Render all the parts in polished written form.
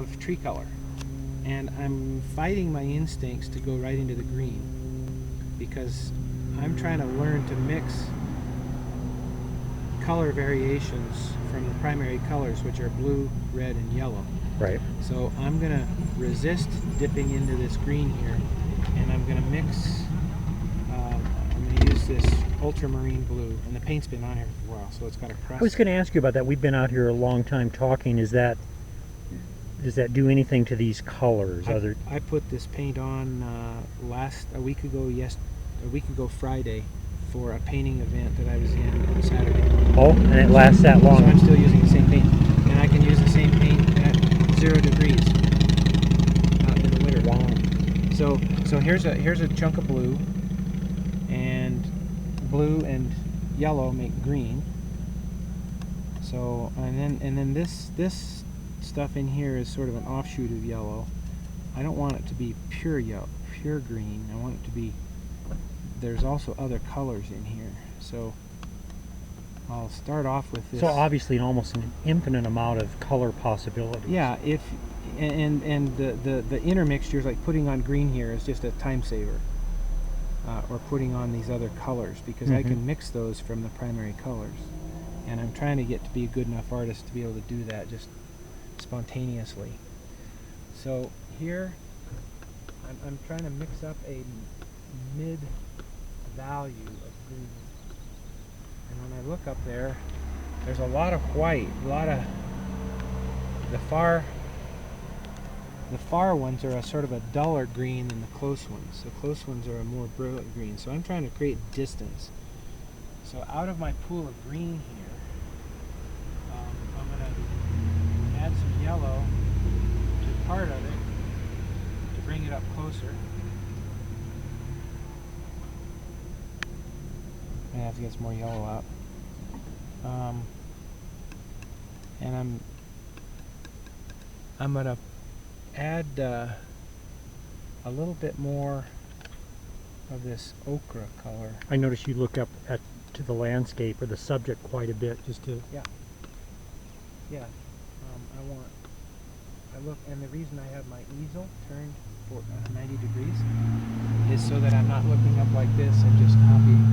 of tree color. And I'm fighting my instincts to go right into the green because I'm trying to learn to mix color variations from the primary colors, which are blue, red, and yellow. Right. So I'm going to resist dipping into this green here, and I'm going to mix, I'm going to use this ultramarine blue, and the paint's been on here for a while, so it's got a crust. I was going to ask you about that. We've been out here a long time talking. Does that do anything to these colors? I put this paint on a week ago Friday, for a painting event that I was in on Saturday. Oh, and it lasts that long. So I'm still using the same paint, and I can use the same paint at 0 degrees in the winter. Wow. So here's a chunk of blue, and blue and yellow make green. So and then this stuff in here is sort of an offshoot of yellow. I don't want it to be pure yellow, pure green. I want it to be. There's also other colors in here, so I'll start off with this. So obviously, almost an infinite amount of color possibilities. Yeah, and the intermixtures, like putting on green here, is just a time saver, or putting on these other colors, because I can mix those from the primary colors, and I'm trying to get to be a good enough artist to be able to do that just spontaneously. So here, I'm trying to mix up a mid value of green, and when I look up there, there's a lot of white, a lot of the far ones are a sort of a duller green than the close ones. The close ones are a more brilliant green, so I'm trying to create distance. So out of my pool of green here, I'm going to add some yellow to part of it to bring it up closer. I have to get some more yellow out, and I'm gonna add a little bit more of this ochre color. I notice you look up to the landscape or the subject quite a bit, just to. Yeah. I look, and the reason I have my easel turned for 90 degrees is so that I'm not looking up like this and just copying.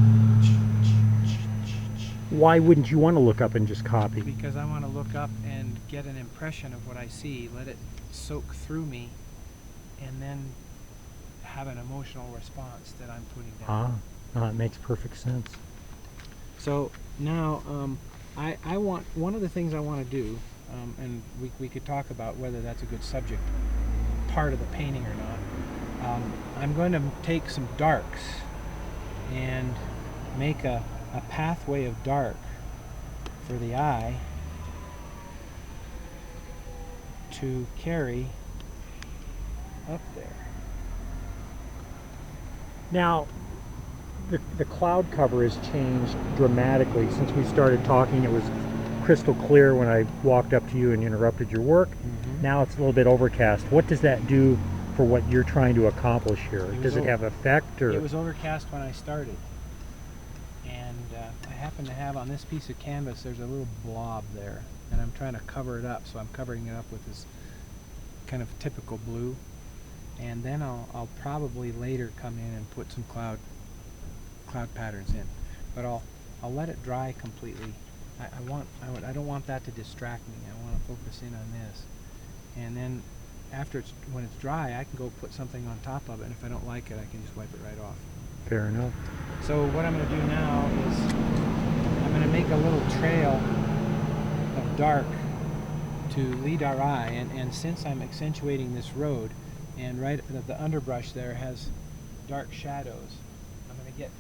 Why wouldn't you want to look up and just copy? Because I want to look up and get an impression of what I see, let it soak through me, and then have an emotional response that I'm putting down. It makes perfect sense. So now, I want, one of the things I want to do, and we could talk about whether that's a good subject part of the painting or not. I'm going to take some darks and make a pathway of dark for the eye to carry up there. Now, the cloud cover has changed dramatically since we started talking. It was crystal clear when I walked up to you and interrupted your work. Now it's a little bit overcast. What does that do for what you're trying to accomplish here? Does it have effect, or? It was overcast when I started, and I happen to have on this piece of canvas, there's a little blob there, and I'm trying to cover it up, so I'm covering it up with this kind of typical blue, and then I'll probably later come in and put some cloud patterns in, but I'll let it dry completely. I don't want that to distract me. I want to focus in on this, and then when it's dry, I can go put something on top of it, and if I don't like it, I can just wipe it right off. Fair enough. So what I'm going to do now is I'm going to make a little trail of dark to lead our eye, and since I'm accentuating this road, and right the underbrush there has dark shadows, I'm going to get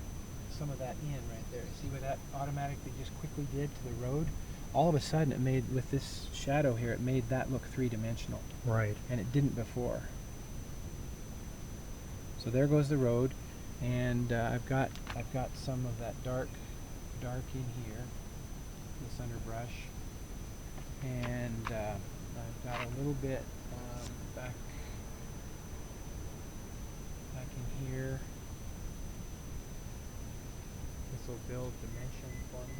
some of that in right there. See what that automatically just quickly did to the road? All of a sudden, it made, with this shadow here, it made that look three-dimensional. Right. And it didn't before. So there goes the road, and I've got some of that dark in here, this underbrush, and I've got a little bit back in here. This will build dimension for me.